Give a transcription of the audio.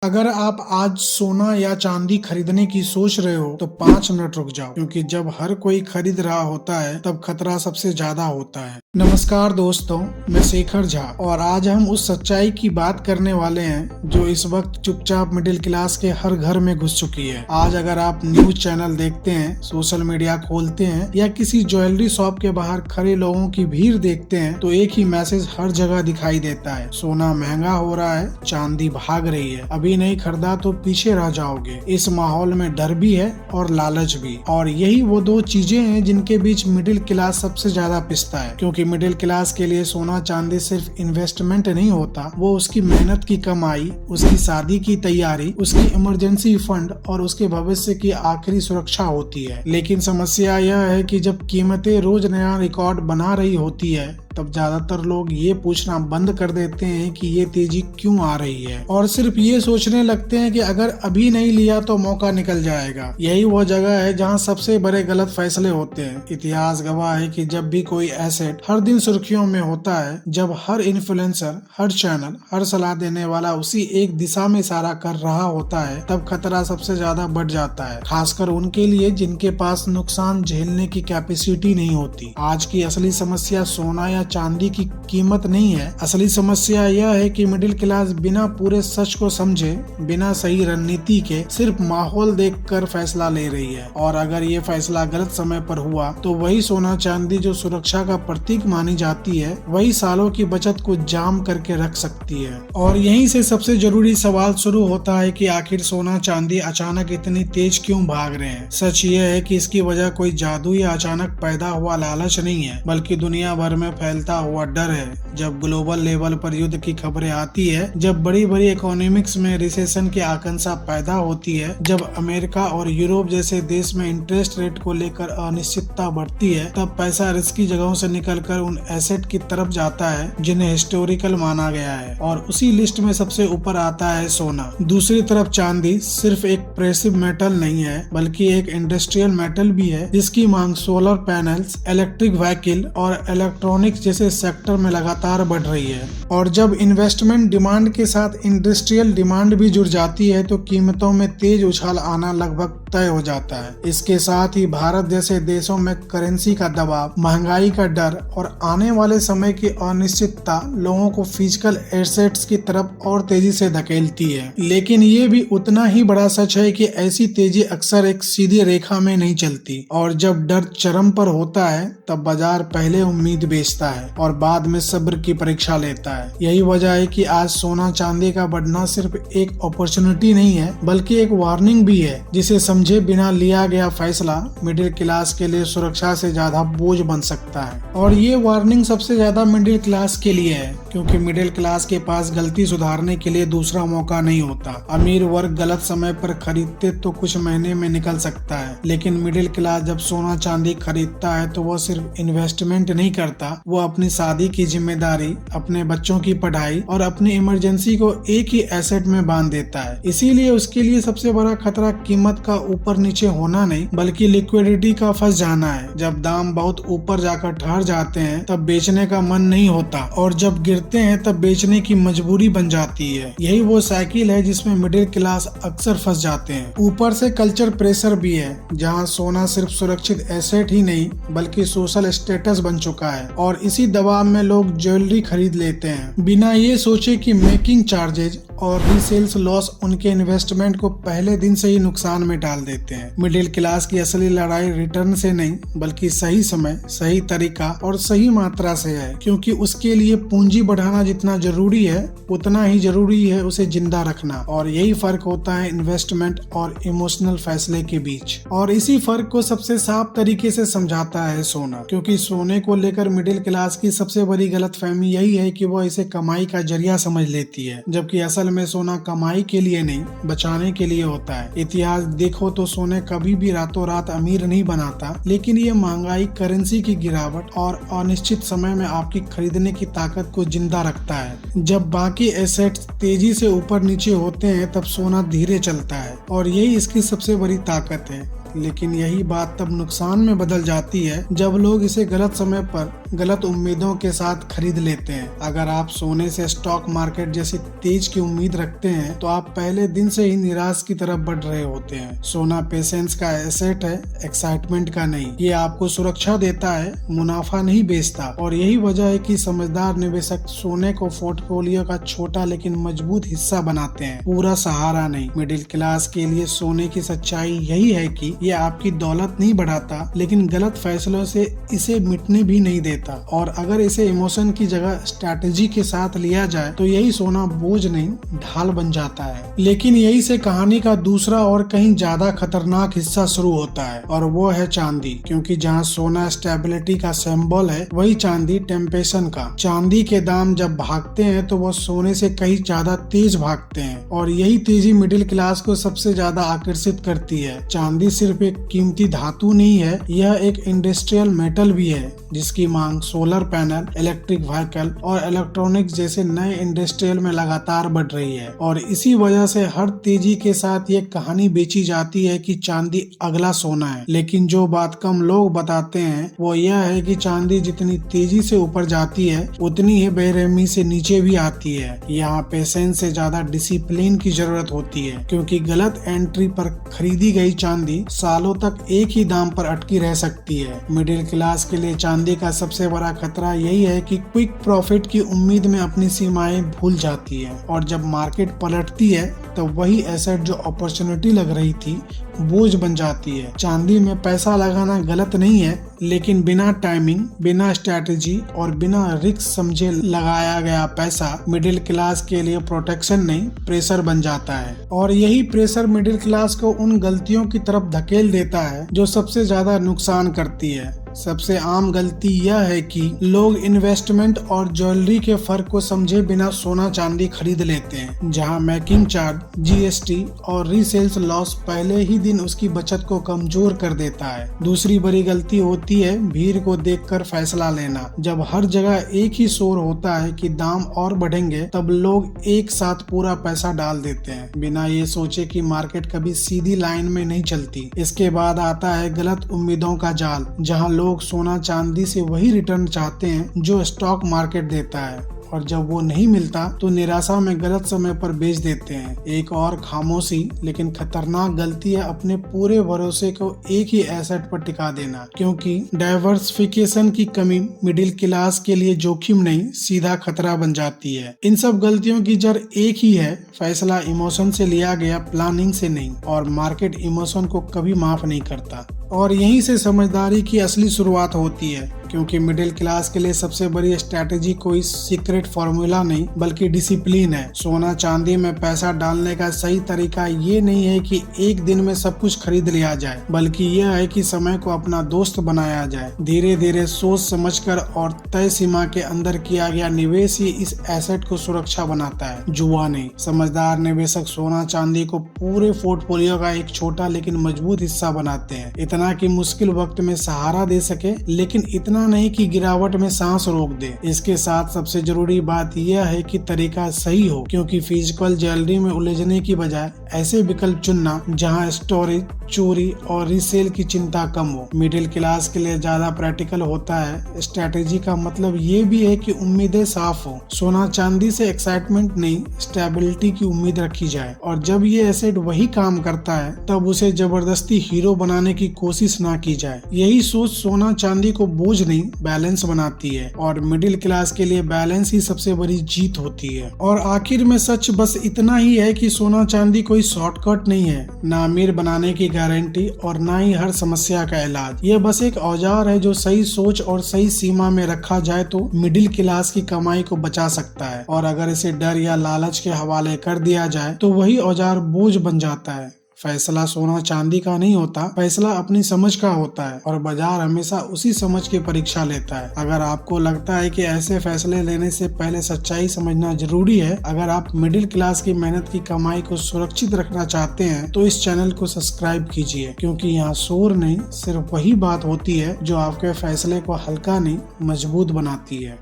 अगर आप आज सोना या चांदी खरीदने की सोच रहे हो तो 5 मिनट रुक जाओ, क्योंकि जब हर कोई खरीद रहा होता है तब खतरा सबसे ज्यादा होता है। नमस्कार दोस्तों, मैं शेखर झा और आज हम उस सच्चाई की बात करने वाले हैं जो इस वक्त चुपचाप मिडिल क्लास के हर घर में घुस चुकी है। आज अगर आप न्यूज चैनल देखते हैं, सोशल मीडिया खोलते हैं या किसी ज्वेलरी शॉप के बाहर खड़े लोगों की भीड़ देखते हैं तो एक ही मैसेज हर जगह दिखाई देता है: सोना महंगा हो रहा है, चांदी भाग रही है, अभी नहीं खरीदा तो पीछे रह जाओगे। इस माहौल में डर भी है और लालच भी, और यही वो दो चीजें हैं जिनके बीच मिडिल क्लास सबसे ज्यादा पिसता है। क्योंकि मिडिल क्लास के लिए सोना चांदी सिर्फ इन्वेस्टमेंट नहीं होता, वो उसकी मेहनत की कमाई, उसकी शादी की तैयारी, उसकी इमरजेंसी फंड और उसके भविष्य की आखिरी सुरक्षा होती है। लेकिन समस्या यह है कि जब कीमतें रोज नया रिकॉर्ड बना रही होती है तब ज्यादातर लोग ये पूछना बंद कर देते हैं कि ये तेजी क्यों आ रही है, और सिर्फ ये सोचने लगते हैं कि अगर अभी नहीं लिया तो मौका निकल जाएगा। यही वो जगह है जहाँ सबसे बड़े गलत फैसले होते हैं। इतिहास गवाह है कि जब भी कोई एसेट हर दिन सुर्खियों में होता है, जब हर इन्फ्लुएंसर, हर चैनल, हर सलाह देने वाला उसी एक दिशा में इशारा कर रहा होता है, तब खतरा सबसे ज्यादा बढ़ जाता है, खासकर उनके लिए जिनके पास नुकसान झेलने की कैपेसिटी नहीं होती। आज की असली समस्या सोना या चांदी की कीमत नहीं है। असली समस्या यह है कि मिडिल क्लास बिना पूरे सच को समझे, बिना सही रणनीति के, सिर्फ माहौल देखकर फैसला ले रही है। और अगर ये फैसला गलत समय पर हुआ तो वही सोना चांदी जो सुरक्षा का प्रतीक मानी जाती है, वही सालों की बचत को जाम करके रख सकती है। और यहीं से सबसे जरूरी सवाल शुरू होता है कि आखिर सोना चांदी अचानक इतनी तेज क्यों भाग रहे हैं। सच ये है कि इसकी वजह कोई जादू या अचानक पैदा हुआ लालच नहीं है, बल्कि दुनिया भर में फैलता हुआ डर है। जब ग्लोबल लेवल पर युद्ध की खबरें आती है, जब बड़ी बड़ी इकोनॉमिक्स में रिसेशन की आशंका पैदा होती है, जब अमेरिका और यूरोप जैसे देश में इंटरेस्ट रेट को लेकर अनिश्चितता बढ़ती है, तब पैसा रिस्की जगहों से निकलकर उन एसेट की तरफ जाता है जिन्हें हिस्टोरिकल माना गया है, और उसी लिस्ट में सबसे ऊपर आता है सोना। दूसरी तरफ चांदी सिर्फ एक प्रेसिव मेटल नहीं है, बल्कि एक इंडस्ट्रियल मेटल भी है जिसकी मांग सोलर पैनल्स, इलेक्ट्रिक व्हीकल और इलेक्ट्रॉनिक्स जैसे सेक्टर में लगातार बढ़ रही है। और जब इन्वेस्टमेंट डिमांड के साथ इंडस्ट्रियल डिमांड भी जुड़ जाती है तो कीमतों में तेज उछाल आना लगभग तय हो जाता है। इसके साथ ही भारत जैसे देशों में करेंसी का दबाव, महंगाई का डर और आने वाले समय की अनिश्चितता लोगों को फिजिकल एसेट्स की तरफ और तेजी से धकेलती है। लेकिन ये भी उतना ही बड़ा सच है कि ऐसी तेजी अक्सर एक सीधी रेखा में नहीं चलती, और जब डर चरम पर होता है तब बाजार पहले उम्मीद बेचता है और बाद में सब्र की परीक्षा लेता है। यही वजह है कि आज सोना चांदी का बढ़ना सिर्फ एक अपॉर्चुनिटी नहीं है, बल्कि एक वार्निंग भी है, जिसे समझे बिना लिया गया फैसला मिडिल क्लास के लिए सुरक्षा से ज्यादा बोझ बन सकता है। और ये वार्निंग सबसे ज्यादा मिडिल क्लास के लिए है, क्योंकि मिडिल क्लास के पास गलती सुधारने के लिए दूसरा मौका नहीं होता। अमीर वर्ग गलत समय पर खरीदते तो कुछ महीने में निकल सकता है, लेकिन मिडिल क्लास जब सोना चांदी खरीदता है तो वह सिर्फ इन्वेस्टमेंट नहीं करता, वो अपनी शादी की जिम्मेदारी, अपने बच्चों की पढ़ाई और अपनी इमरजेंसी को एक ही एसेट में बांध देता है। इसीलिए उसके लिए सबसे बड़ा खतरा कीमत का ऊपर नीचे होना नहीं, बल्कि लिक्विडिटी का फंस जाना है। जब दाम बहुत ऊपर जाकर ठहर जाते हैं तब बेचने का मन नहीं होता, और जब गिरते हैं तब बेचने की मजबूरी बन जाती है। यही वो साइकिल है जिसमें मिडिल क्लास अक्सर फंस जाते हैं। ऊपर से कल्चर प्रेशर भी है, जहाँ सोना सिर्फ सुरक्षित एसेट ही नहीं बल्कि सोशल स्टेटस बन चुका है, और इसी दबाव में लोग ज्वेलरी खरीद लेते हैं बिना ये सोचे कि मेकिंग चार्जेज और रीसेल्स लॉस उनके इन्वेस्टमेंट को पहले दिन से ही नुकसान में डाल देते हैं। मिडिल क्लास की असली लड़ाई रिटर्न से नहीं, बल्कि सही समय, सही तरीका और सही मात्रा से है, क्योंकि उसके लिए पूंजी बढ़ाना जितना जरूरी है उतना ही जरूरी है उसे जिंदा रखना। और यही फर्क होता है इन्वेस्टमेंट और इमोशनल फैसले के बीच। और इसी फर्क को सबसे साफ तरीके से समझाता है सोना, क्योंकि सोने को लेकर मिडिल क्लास की सबसे बड़ी गलतफहमी यही है कि वो इसे कमाई का जरिया समझ लेती है, जबकि असल में सोना कमाई के लिए नहीं, बचाने के लिए होता है। इतिहास देखो तो सोने कभी भी रातों रात अमीर नहीं बनाता, लेकिन ये महंगाई, करेंसी की गिरावट और अनिश्चित समय में आपकी खरीदने की ताकत को जिंदा रखता है। जब बाकी एसेट्स तेजी से ऊपर नीचे होते हैं तब सोना धीरे चलता है, और यही इसकी सबसे बड़ी ताकत है। लेकिन यही बात तब नुकसान में बदल जाती है जब लोग इसे गलत समय पर गलत उम्मीदों के साथ खरीद लेते हैं। अगर आप सोने से स्टॉक मार्केट जैसी तेज की उम्मीद रखते हैं तो आप पहले दिन से ही निराश की तरफ बढ़ रहे होते हैं। सोना पेशेंस का एसेट है, एक्साइटमेंट का नहीं। ये आपको सुरक्षा देता है, मुनाफा नहीं बेचता। और यही वजह है कि समझदार निवेशक सोने को पोर्टफोलियो का छोटा लेकिन मजबूत हिस्सा बनाते हैं, पूरा सहारा नहीं। मिडिल क्लास के लिए सोने की सच्चाई यही है कि ये आपकी दौलत नहीं बढ़ाता, लेकिन गलत फैसलों से इसे मिटने भी नहीं देता। और अगर इसे इमोशन की जगह स्ट्रैटेजी के साथ लिया जाए तो यही सोना बोझ नहीं, ढाल बन जाता है। लेकिन यही से कहानी का दूसरा और कहीं ज्यादा खतरनाक हिस्सा शुरू होता है, और वो है चांदी। क्योंकि जहाँ सोना स्टेबिलिटी का सिंबल है, वही चांदी टेम्पटेशन का। चांदी के दाम जब भागते हैं तो वो सोने से कहीं ज्यादा तेज भागते हैं, और यही तेजी मिडिल क्लास को सबसे ज्यादा आकर्षित करती है। चांदी सिर्फ एक कीमती धातु नहीं है, यह एक इंडस्ट्रियल मेटल भी है जिसकी मांग सोलर पैनल, इलेक्ट्रिक व्हीकल और इलेक्ट्रॉनिक्स जैसे नए इंडस्ट्रियल में लगातार बढ़ रही है। और इसी वजह से हर तेजी के साथ ये कहानी बेची जाती है कि चांदी अगला सोना है। लेकिन जो बात कम लोग बताते हैं वो यह है कि चांदी जितनी तेजी से ऊपर जाती है उतनी ही बेरहमी से नीचे भी आती है। यहाँ पेशेंस से ज्यादा डिसिप्लिन की जरूरत होती है, क्योंकि गलत एंट्री पर खरीदी गई चांदी सालों तक एक ही दाम पर अटकी रह सकती है। मिडिल क्लास के लिए चांदी का सबसे बड़ा खतरा यही है कि क्विक प्रॉफिट की उम्मीद में अपनी सीमाएं भूल जाती है, और जब मार्केट पलटती है तो वही एसेट जो अपॉर्चुनिटी लग रही थी बोझ बन जाती है। चांदी में पैसा लगाना गलत नहीं है, लेकिन बिना टाइमिंग, बिना स्ट्रैटेजी और बिना रिस्क समझे लगाया गया पैसा मिडिल क्लास के लिए प्रोटेक्शन नहीं, प्रेशर बन जाता है। और यही प्रेशर मिडिल क्लास को उन गलतियों की तरफ धकेल देता है जो सबसे ज्यादा नुकसान करती है। सबसे आम गलती यह है कि लोग इन्वेस्टमेंट और ज्वेलरी के फर्क को समझे बिना सोना चांदी खरीद लेते हैं, जहां मेकिंग चार्ज, जीएसटी और रीसेल्स लॉस पहले ही दिन उसकी बचत को कमजोर कर देता है। दूसरी बड़ी गलती होती है भीड़ को देखकर फैसला लेना। जब हर जगह एक ही शोर होता है कि दाम और बढ़ेंगे, तब लोग एक साथ पूरा पैसा डाल देते हैं, बिना ये सोचे कि मार्केट कभी सीधी लाइन में नहीं चलती। इसके बाद आता है गलत उम्मीदों का जाल, जहाँ लोग सोना चांदी से वही रिटर्न चाहते हैं जो स्टॉक मार्केट देता है, और जब वो नहीं मिलता तो निराशा में गलत समय पर बेच देते हैं। एक और खामोशी लेकिन खतरनाक गलती है अपने पूरे भरोसे को एक ही एसेट पर टिका देना, क्योंकि डाइवर्सिफिकेशन की कमी मिडिल क्लास के लिए जोखिम नहीं, सीधा खतरा बन जाती है। इन सब गलतियों की जड़ एक ही है, फैसला इमोशन से लिया गया, प्लानिंग से नहीं, और मार्केट इमोशन को कभी माफ नहीं करता। और यहीं से समझदारी की असली शुरुआत होती है, क्योंकि मिडिल क्लास के लिए सबसे बड़ी स्ट्रैटेजी कोई सीक्रेट फॉर्मूला नहीं बल्कि डिसिप्लिन है। सोना चांदी में पैसा डालने का सही तरीका ये नहीं है कि एक दिन में सब कुछ खरीद लिया जाए, बल्कि यह है कि समय को अपना दोस्त बनाया जाए। धीरे धीरे सोच समझकर और तय सीमा के अंदर किया गया निवेश ही इस एसेट को सुरक्षा बनाता है, जुआ नहीं। समझदार निवेशक सोना चांदी को पूरे पोर्टफोलियो का एक छोटा लेकिन मजबूत हिस्सा बनाते हैं, इतना कि मुश्किल वक्त में सहारा दे सके, लेकिन इतना नहीं कि गिरावट में सांस रोक दे। इसके साथ सबसे जरूरी बात यह है कि तरीका सही हो, क्योंकि फिजिकल ज्वेलरी में उलझने की बजाय ऐसे विकल्प चुनना जहां स्टोरेज, चोरी और रीसेल की चिंता कम हो, मिडिल क्लास के लिए ज्यादा प्रैक्टिकल होता है। स्ट्रैटेजी का मतलब ये भी है कि उम्मीदें साफ हो। सोना चांदी से एक्साइटमेंट नहीं, स्टेबिलिटी की उम्मीद रखी जाए, और जब ये एसेट वही काम करता है तब उसे जबरदस्ती हीरो बनाने की कोशिश ना की जाए। यही सोच सोना चांदी को बोझ नहीं, बैलेंस बनाती है, और मिडिल क्लास के लिए बैलेंस ही सबसे बड़ी जीत होती है। और आखिर में सच बस इतना ही है कि सोना चांदी कोई शॉर्टकट नहीं है, ना अमीर बनाने की गारंटी और ना ही हर समस्या का इलाज। यह बस एक औजार है जो सही सोच और सही सीमा में रखा जाए तो मिडिल क्लास की कमाई को बचा सकता है, और अगर इसे डर या लालच के हवाले कर दिया जाए तो वही औजार बोझ बन जाता है। फैसला सोना चांदी का नहीं होता, फैसला अपनी समझ का होता है, और बाजार हमेशा उसी समझ की परीक्षा लेता है। अगर आपको लगता है कि ऐसे फैसले लेने से पहले सच्चाई समझना जरूरी है, अगर आप मिडिल क्लास की मेहनत की कमाई को सुरक्षित रखना चाहते हैं, तो इस चैनल को सब्सक्राइब कीजिए, क्योंकि यहाँ शोर नहीं, सिर्फ वही बात होती है जो आपके फैसले को हल्का नहीं, मजबूत बनाती है।